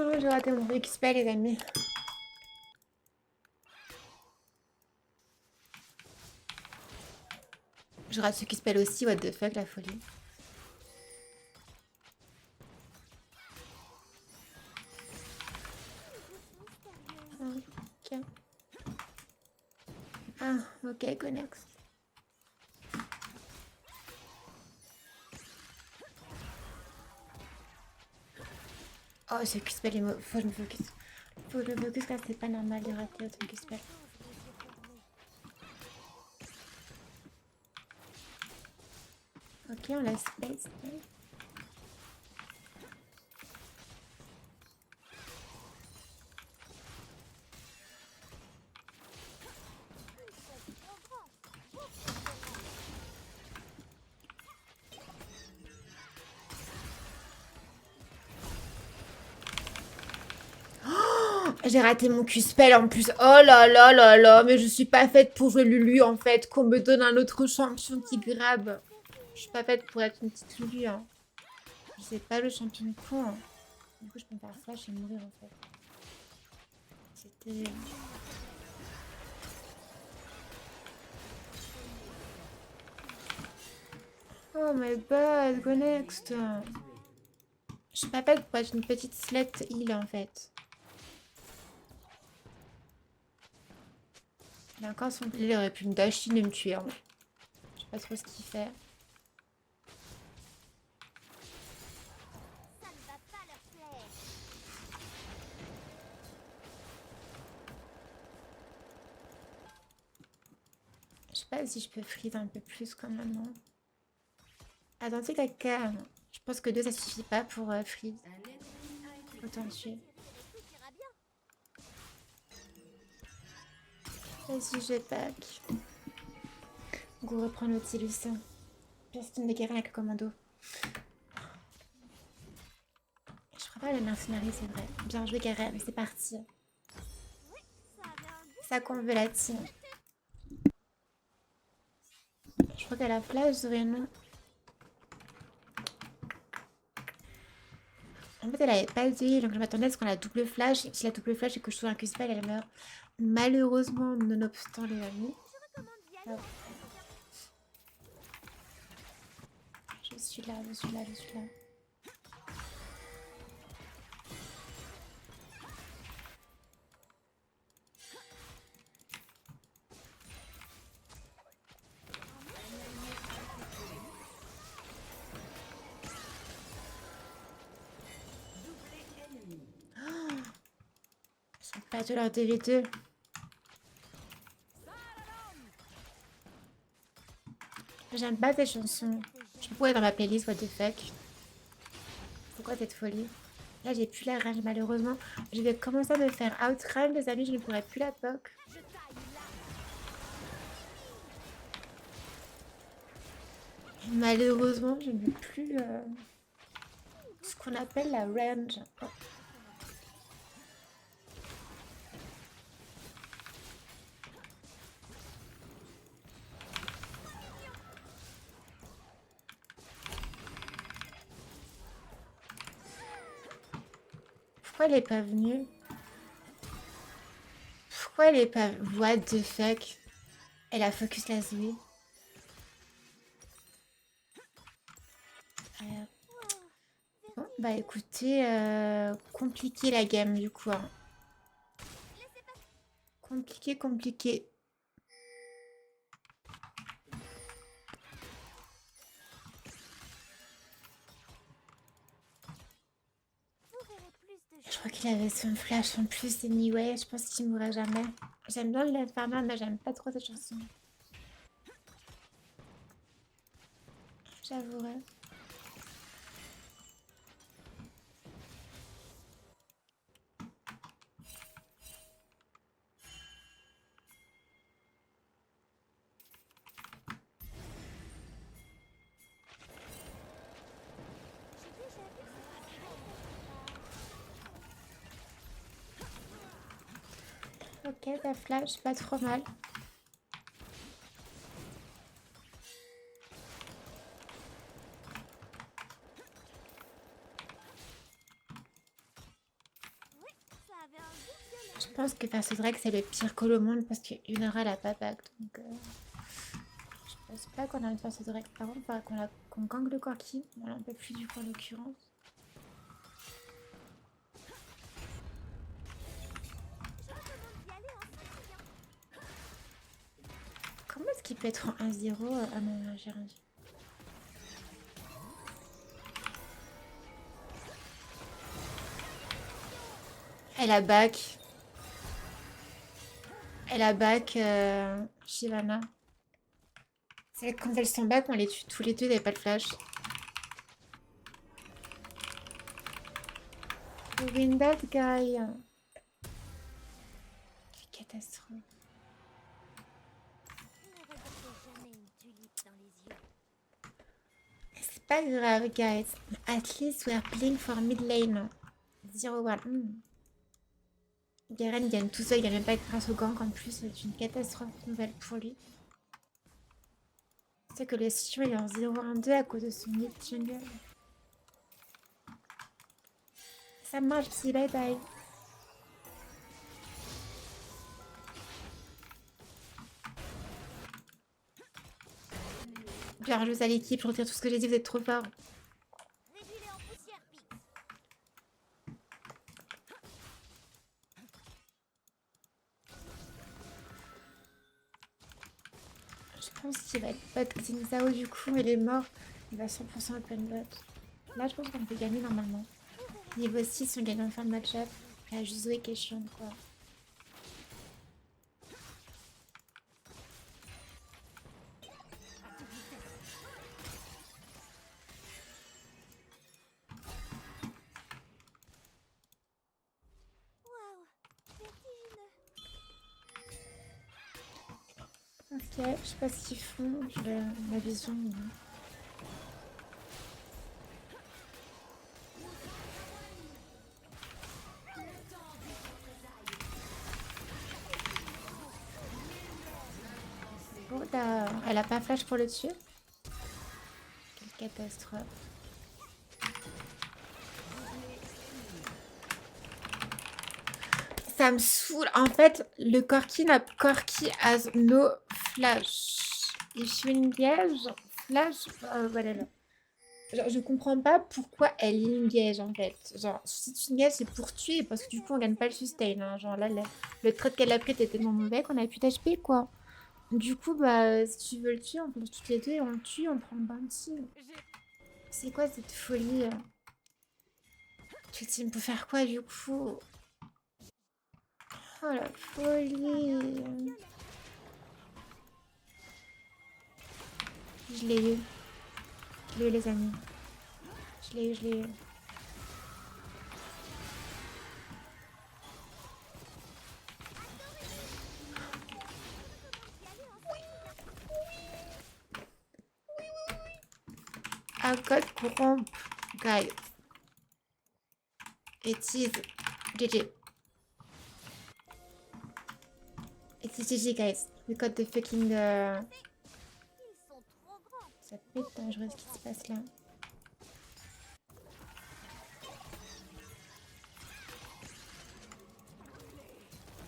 Non, j'ai raté mon XP, les amis. Je rate ce qui spell aussi, what the fuck, la folie. Ok. Ah, ok, go next. Oh, ce qui spell est mauvais. Faut que je me focus. Faut que je me focus, là, c'est pas normal de rater autant qui spell. Ok, on laisse space. J'ai raté mon Q-spell en plus. Oh là là là là, mais je suis pas faite pour jouer Lulu en fait. Qu'on me donne un autre champion qui grabe. Je suis pas faite pour être une petite Lulu. Hein. Je sais pas le champion de con. Hein. Du coup, je peux me faire flash et mourir en fait. C'était. Oh my bad, go next. Je suis pas faite pour être une petite slette heal en fait. Il a encore son. Il aurait pu me dash in et me tuer. Hein. Je sais pas trop ce qu'il fait. Je sais pas si je peux freeze un peu plus quand même. Hein. Attendez, caca. Je pense que 2 ça suffit pas pour freeze. Autant tuer. Vas-y, je pack. Go reprendre l'Autilus. Personne de guérir avec le commando. Je crois pas le mercenari, c'est vrai. Bien joué, Garen. C'est parti. Ça qu'on veut la team. Je crois qu'à la flash, j'aurais non. En fait, elle avait pas de heal, donc je m'attendais à ce qu'on a double flash. Si la double flash et que je trouve un Q-spell, elle meurt. Malheureusement, nonobstant les amis. Oh. Je suis là, je suis là, je suis là. Ils sont pas de leur DV2. J'aime pas ces chansons. Je pourrais dans ma playlist, what the fuck. Pourquoi cette folie? Là, j'ai plus la rage, malheureusement. Je vais commencer à me faire outrun, les amis. Je ne pourrai plus la poke. Malheureusement, je n'ai plus ce qu'on appelle la range. Oh. Pourquoi elle est pas venue? Pourquoi elle est pas... What the fuck? Elle a focus la Zoé. Bon, bah écoutez, compliqué la game du coup. Hein. Compliqué, compliqué. Je crois qu'il avait son flash en plus, anyway. Je pense qu'il mourra jamais. J'aime bien le Farmer, mais j'aime pas trop cette chanson. J'avouerai. Ok, la flash, pas trop mal. pense que faire ce drag c'est le pire que le monde parce qu'Yunara elle a pas back donc je pense pas qu'on a envie de faire ce drag. Par contre, il faudrait qu'on gangue le Corki. On l'en peut plus du coup en l'occurrence. Comment est-ce qu'il peut être en 1-0 Ah non, j'ai rien dit. Elle a back. Elle a back Shyvana. C'est quand elles sont back, on les tue tous les deux, il n'y avait pas de flash. We win that guy. Quelle catastrophe. C'est pas grave, guys. At least we are playing for mid lane. 0-1. Garen gagne tout seul, il gagne même pas grâce au gank en plus, c'est une catastrophe nouvelle pour lui. C'est que le Sion il est en 0-1-2 à cause de son mid jungle. Ça marche, si bye bye. Bien joué à l'équipe, je retire tout ce que j'ai dit, vous êtes trop fort. Je pense qu'il va être bot Xingzao du coup, il est mort. Il va 100% open bot. Là, je pense qu'on peut gagner normalement. Niveau 6, on gagne en fin de match-up. Il a juste Zoé qui est chiante, quoi. Ok, je sais pas ce qu'ils font, ma vision. Oh là, elle a pas flash pour le tuer. Quelle catastrophe. Ça me saoule. En fait, le Corki has no flash. If you engage, flash, voilà. Genre, je comprends pas pourquoi elle engage en fait. Genre, si tu engages, c'est pour tuer parce que du coup, on gagne pas le sustain. Hein. Genre là, le trade qu'elle a pris était tellement mauvais qu'on a plus d'HP quoi. Du coup, bah, si tu veux le tuer, on pense toutes les deux et on le tue, on prend le bounty. C'est quoi cette folie Tu team pour faire quoi du coup Oh la folie. Je l'ai eu. Je l'ai eu les amis. Je l'ai eu, je l'ai eu. I got corromp, guys. It is GG. It is GG, guys. We got the fucking... Ça peut être dangereux ce qui se passe là.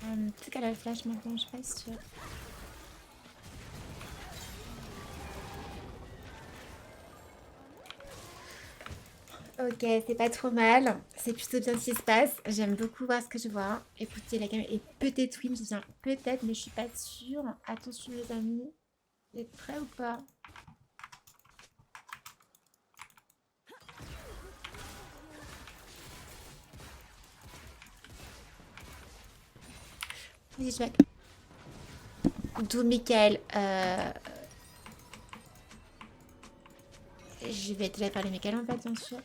Peut-être qu'elle a le flash maintenant, je suis pas sûre. Ok, c'est pas trop mal. C'est plutôt bien ce qui se passe. J'aime beaucoup voir ce que je vois. Écoutez, la gamme est peut-être win, je dis peut-être, mais je suis pas sûre. Attention les amis. Vous êtes prêts ou pas? Vas-y, je vais. D'où Michael. Je vais déjà parler Michael en fait, bien sûr.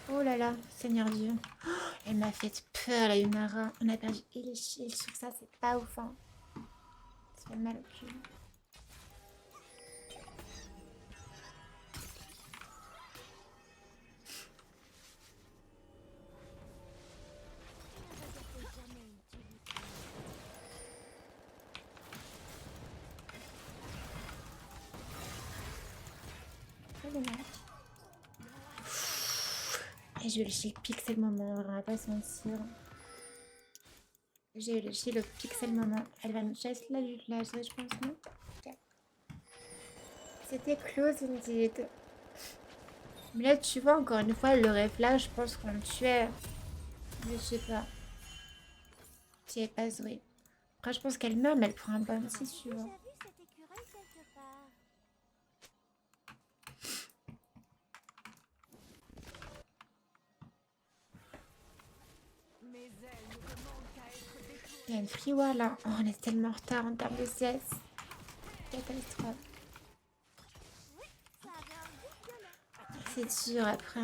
Oh là là, Seigneur Dieu. Oh, elle m'a fait peur, la Yumara. On a perdu et les shields sur ça, c'est pas ouf. Hein. Ça fait mal au cul. Et je vais le chier le pixel moment, on va pas se mentir. J'ai le chier le pixel moment. Elle va me chasser la jouer, je pense, non? Ok. C'était close indeed. Mais là, tu vois, encore une fois, le réflexe, je pense qu'on le tuait. Je sais pas. Tu es pas joué. Après, je pense qu'elle meurt, mais elle prend un bon si, tu vois. Il y a une free wall là. Oh, on est tellement en retard en termes de CS. Catastrophe. C'est dur après.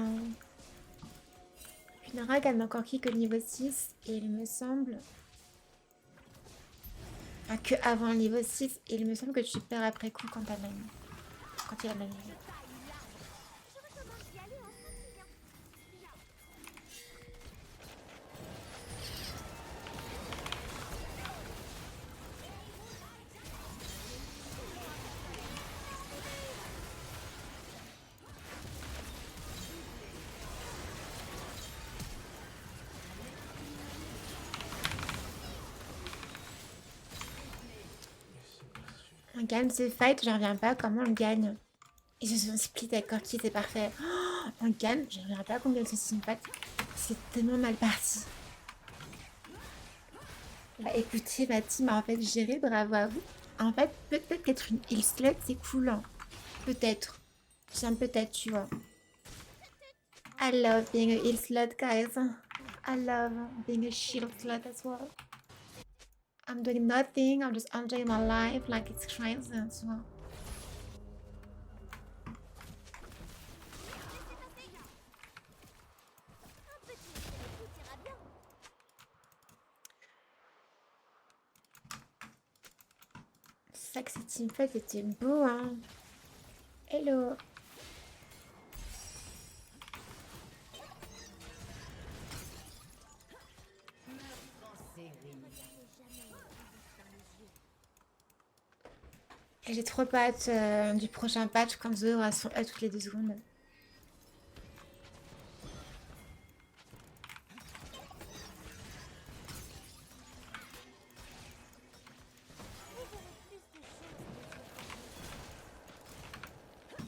Puis Nara gagne encore qui que le niveau 6. Et il me semble. Enfin, que avant le niveau 6. Et il me semble que tu perds après coup quand t'as même. Quand il a même. On gagne ce fight, j'en reviens pas comment on gagne. Ils se sont split avec Corki, c'est parfait. Oh, on gagne, j'en reviens pas qu'on gagne ce fight. C'est tellement mal parti. Bah écoutez, ma team a en fait géré, bravo à vous. En fait, peut-être qu'être une heal slut, c'est cool. Hein. Peut-être. Tiens, peut-être, tu vois. I love being a heal slut, guys. I love being a shield slut as well. I'm doing nothing, I'm just enjoying my life like it's crazy, tu vois. C'est ça que cette teamfight était beau, hein. Hello. Et j'ai trop hâte du prochain patch quand Zo aura son E toutes les 2 secondes.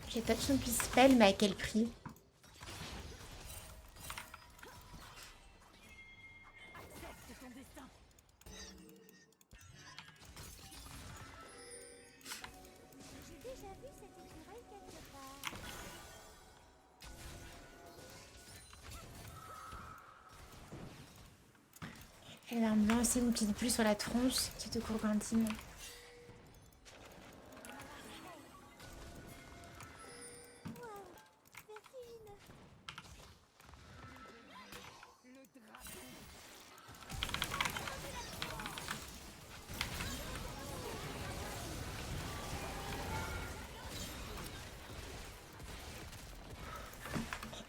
J'ai touch son plus spell, mais à quel prix? Elle va me lancer une petite pluie sur la tronche, petite gourgandine.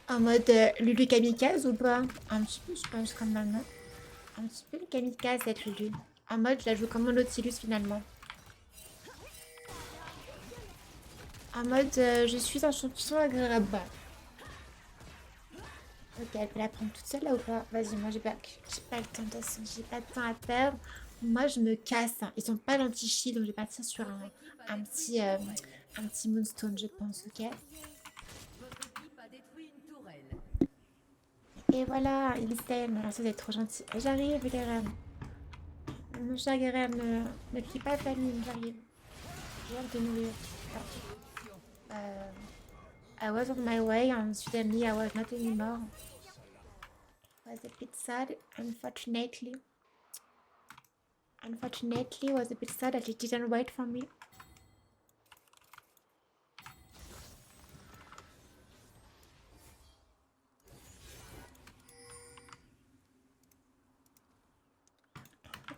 En mode Lulu kamikaze ou pas? Un petit peu, je pense, quand même. Un petit peu le kamikaze, cette Lulu. En mode, je la joue comme un Nautilus finalement. En mode, je suis un champion agréable. Ok, elle peut la prendre toute seule là ou pas? Vas-y, moi j'ai pas le temps de toute façon, j'ai pas de temps à perdre. Moi je me casse. Hein. Ils sont pas l'anti-shield, donc je vais partir sur un petit moonstone, je pense, ok? Et voilà, il s'aime. Merci d'être trop gentil. J'arrive, Garen. Mon cher Garen, ne crie pas famille, j'arrive. Je viens de te nourrir. I was on my way and suddenly I was not anymore. It was a bit sad, unfortunately. Unfortunately, it was a bit sad that it didn't wait for me.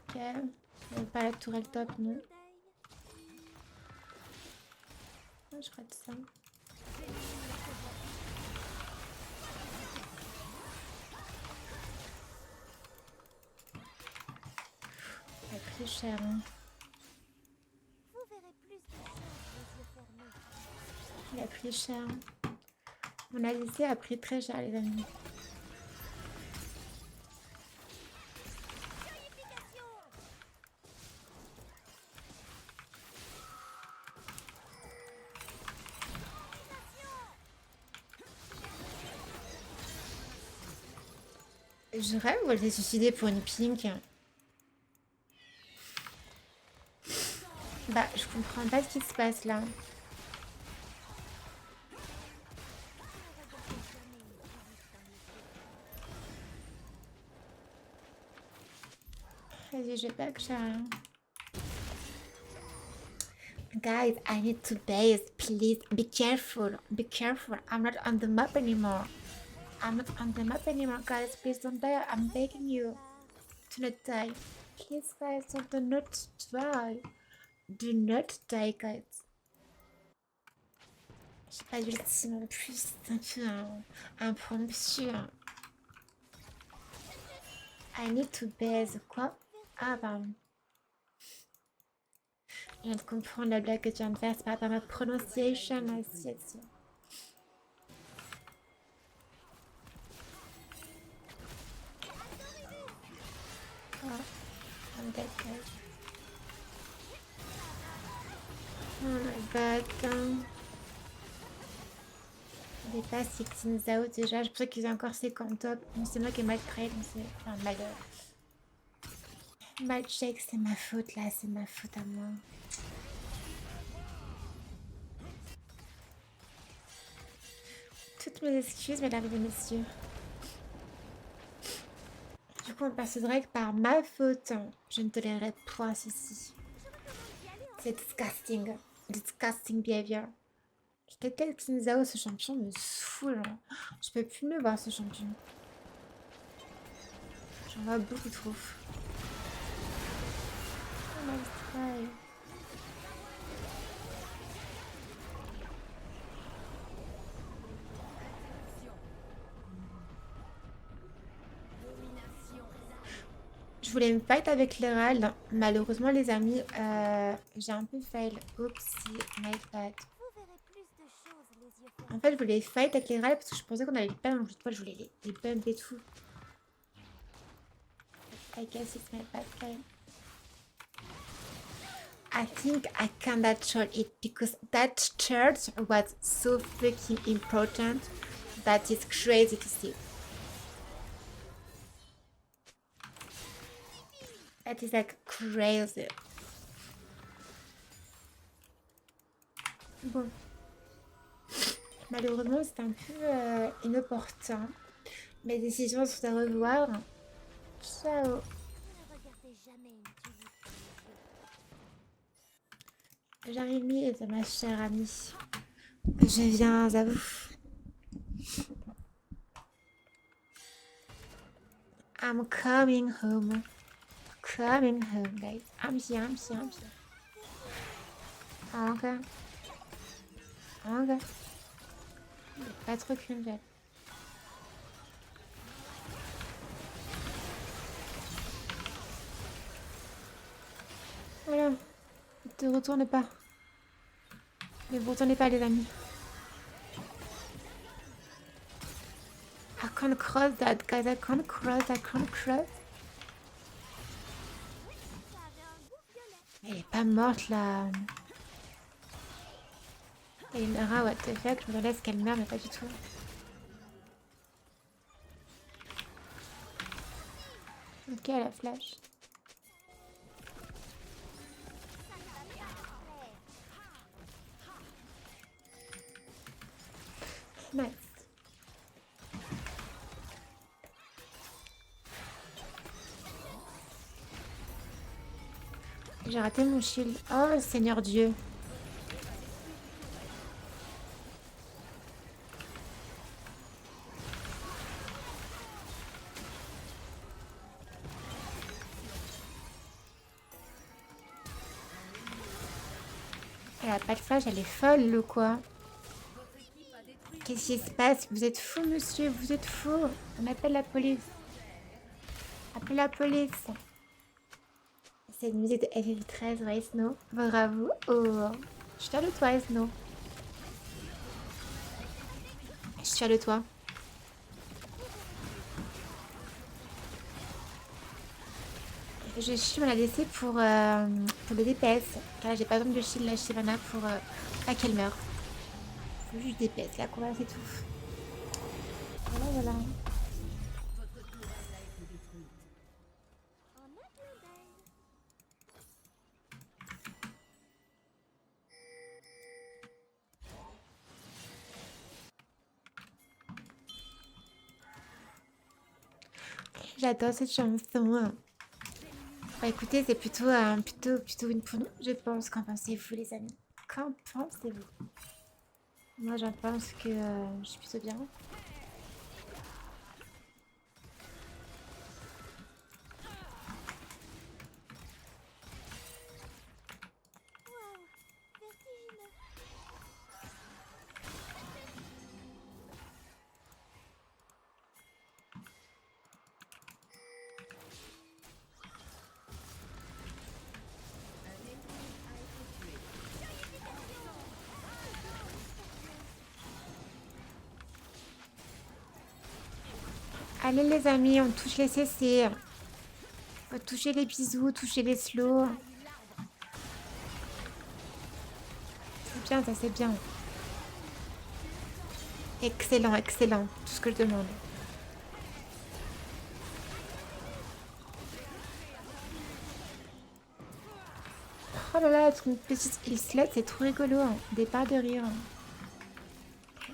Ok. Pas la tourelle top, non. Oh, je rate ça. Il a pris cher, hein. Il a pris cher. Mon ADC a pris très cher, les amis. Je rêve où elle s'est suicidée pour une pink. Bah, je comprends pas ce qui se passe là. Vas-y, je back, j'ai rien. Guys, I need to base. Please be careful. Be careful. I'm not on the map anymore. I'm not on the map anymore, guys. Please don't die. I'm begging you to not die. Please, guys, do not die. Do not die, guys. J'ai pas d'ultime en plus. C'est un peu impromptu. I need to base. Quoi? Ah, pardon. Je viens de comprendre la blague que tu viens de faire. C'est pas par ma prononciation. Si. Oh, I'm dead, guys. Oh my god. Il est pas Sixteen Out déjà. Je pensais qu'ils ont encore 50 top. Bon, c'est moi qui ai mal créé. Donc c'est. Enfin, mal check. C'est ma faute là. C'est ma faute à moi. Toutes mes excuses, mesdames et messieurs. Du coup, on passe au drag par ma faute. Je ne tolérerai point ceci. C'est disgusting. Disgusting behavior. J'étais quel Xinzao, ce champion me saoule. Je peux plus me voir ce champion. J'en vois beaucoup trop. Oh, nice try. Je voulais me fight avec l'Herald. Malheureusement, les amis, j'ai un peu fail. Oopsie, my bad. En fait, je voulais fight avec l'Herald parce que je pensais qu'on allait les perdre. Donc, je voulais les bump et tout. I guess it's my bad time. I think I cannot show it because that church was so freaking important that it's crazy to see. That is like crazy. Bon. Malheureusement, c'est un peu inopportun. Mes décisions sont à revoir. Ciao. Jérémy est ma chère amie. Je viens à vous. I'm coming home. Coming home, guys. I'm here. Okay. Pas trop cringe. Voilà. Ne retournez pas. Ne vous retournez pas, les amis. I can't cross that, guys. I can't cross. Elle est pas morte, là. Elinara, what the fuck. Je me laisse qu'elle meurt, mais pas du tout. Ok, la flash. Nice. J'ai raté mon shield. Oh, Seigneur Dieu. Elle a pas de flash, elle est folle ou quoi? Qu'est-ce qui se passe? Vous êtes fou, monsieur, vous êtes fou. On appelle la police. Appelle la police. C'est une musique de FF13, ouais, Snow. Bravo. Oh. Je suis fière de toi, Snow. Je suis fière de toi. Je suis mon ADC pour le DPS. Car là, j'ai pas besoin de shield la Shyvana pour pas qu'elle meure. Faut juste DPS, là, quoi, c'est tout. Voilà. j'adore cette chanson. Bah, écoutez, c'est plutôt une pour nous, je pense. Qu'en pensez-vous, les amis? Qu'en pensez-vous? Moi, j'en pense que je suis plutôt bien. Allez, les amis, on touche les CC. Faut toucher les bisous, toucher les slows. C'est bien, ça, c'est bien. Excellent, excellent. Tout ce que je demande. Oh là là, ton petite Hilslet, c'est trop rigolo. Hein. Des parts de rire.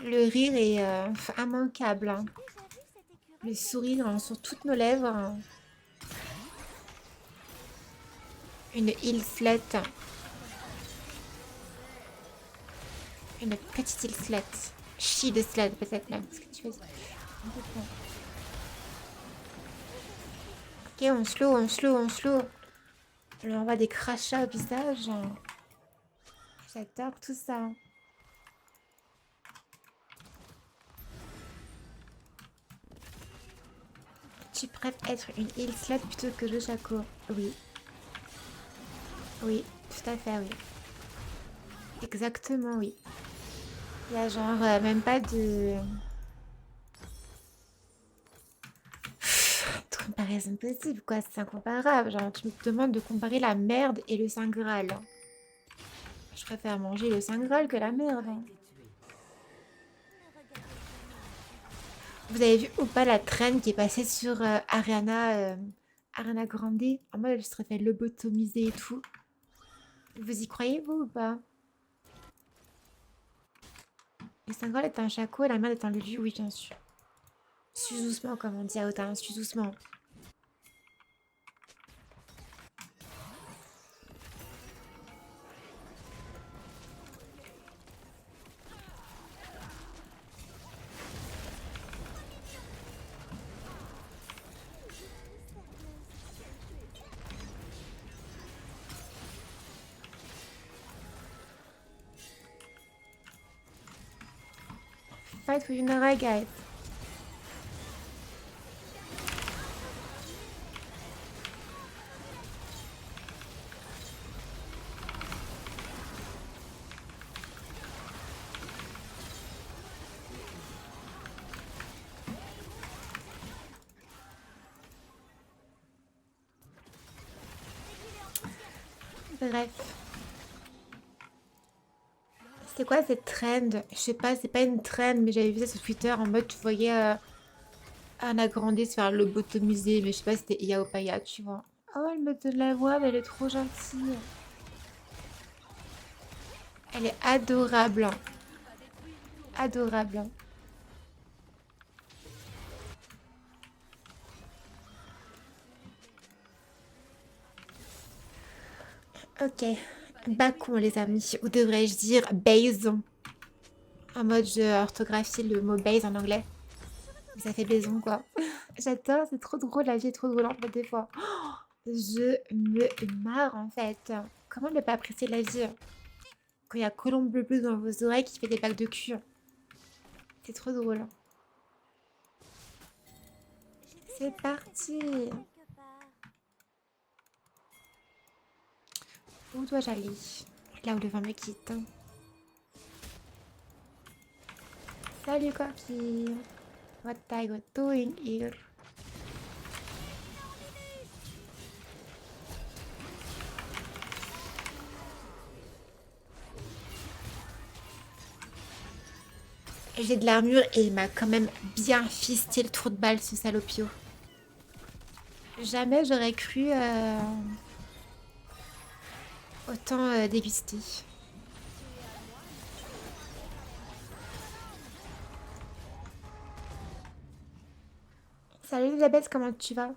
Le rire est immanquable. Hein. Le sourire hein, sur toutes nos lèvres. Hein. Une Hilslet. Une petite Hilslet. Chi de sled, peut-être même. Ce que tu fais. Ok, on slow, on slow, on slow. On leur envoie des crachats au visage. J'adore tout ça. Tu préfères être une Hilslet plutôt que le Shaco? Oui. Oui, tout à fait, oui. Exactement, oui. Il y a genre même pas de comparaison possible, quoi. C'est incomparable. Genre, tu me demandes de comparer la merde et le Saint Graal. Je préfère manger le Saint Graal que la merde. Hein. Vous avez vu ou pas la traîne qui est passée sur Ariana Grande? En mode, elle serait fait lobotomiser et tout. Vous y croyez, vous, ou pas? Le Saint Graal est un Shaco et la merde est un Lulu, oui, bien sûr. Suis doucement, comme on dit à Autun, suis doucement. Fight with Nara, guys. Bref. C'est quoi cette trend? Je sais pas, c'est pas une trend, mais j'avais vu ça sur Twitter en mode tu voyais Anna Grande se faire lobotomiser, mais je sais pas si c'était Iya ou Paya, tu vois. Oh, elle me donne la voix, mais elle est trop gentille. Elle est adorable. Hein. Adorable. Hein. Ok. Bacon, les amis. Ou devrais-je dire baison? En mode je orthographie le mot base en anglais. Ça fait baison, quoi. J'adore, c'est trop drôle, la vie est trop drôle en fait des fois. Je me marre en fait. Comment ne pas apprécier la vie quand il y a Colombe Bleu Bleu dans vos oreilles qui fait des bacs de cul? C'est trop drôle. C'est parti. Où dois-je aller? Là où le vent me quitte. Salut copine. What are you doing here? J'ai de l'armure et il m'a quand même bien fisté le trou de balle ce salopio. Jamais j'aurais cru autant déguster. Salut Elisabeth, comment tu vas?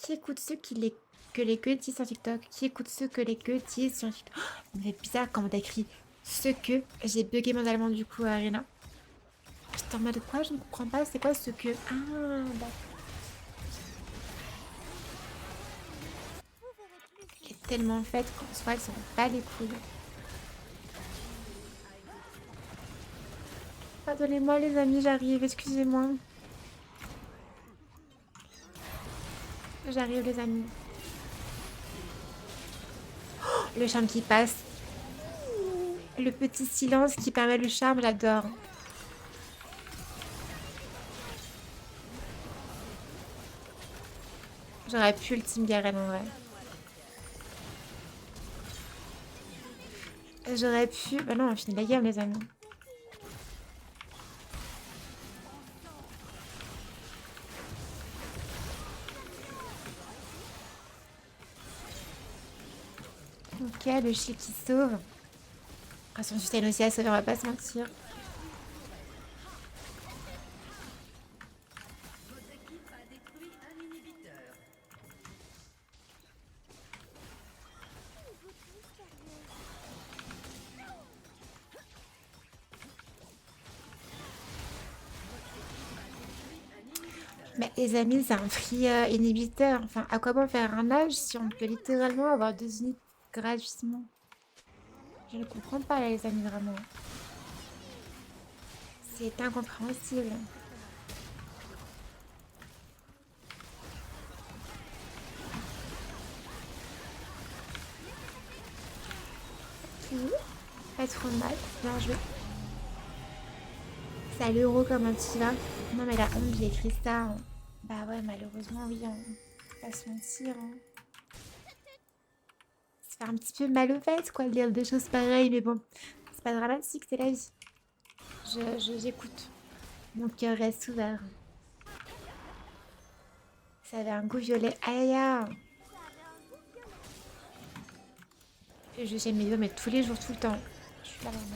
Qui écoute ceux que les que disent sur TikTok? Qui écoute ceux que les que disent sur TikTok? Oh, il me fait bizarre quand t'as écrit ce que. J'ai bugué mon allemand du coup, Arena. J'étais en mode quoi? Je ne comprends pas. C'est quoi ce que? Ah, d'accord. Elle est tellement faite qu'en soi, elles sont pas les couilles. Pardonnez-moi les amis, j'arrive, excusez-moi. J'arrive les amis. Le charme qui passe. Le petit silence qui permet le charme, j'adore. J'aurais pu ultime Garen en vrai. J'aurais pu... Bah non, on a fini la game les amis. Ok, le shield qui sauve. Ah, son sustain aussi à sauver, on va pas se mentir. Mais les amis, c'est un free inhibiteur. Enfin, à quoi bon faire un âge si on peut littéralement avoir 2 unités gratuitement? Je ne comprends pas là, les amis, vraiment. C'est incompréhensible. Ok, pas trop mal. Bien joué. Salut Euro, comment tu vas? Non mais la honte, j'ai écrit ça. Hein. Bah ouais, malheureusement, oui, on va pas se mentir. Hein. Ça fait un petit peu mal aux fesses, quoi, de lire des choses pareilles, mais bon, c'est pas dramatique, c'est la vie. J'écoute. Mon cœur reste ouvert. Ça avait un goût violet. Aïe aïe aïe. J'aime mes vidéos, mais tous les jours, tout le temps. Je suis pas là, maman.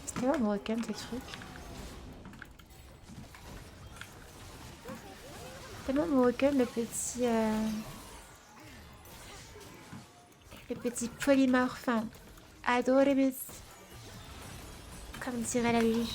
C'est tellement broken ces trucs. Tellement broken le petit polymorphe. Hein. Adorable. Comme dirait la Lulu.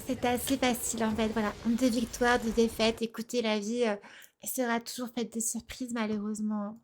C'était assez facile en fait, voilà. 2 victoires, 2 défaites. Écoutez, la vie elle sera toujours faite de surprises malheureusement.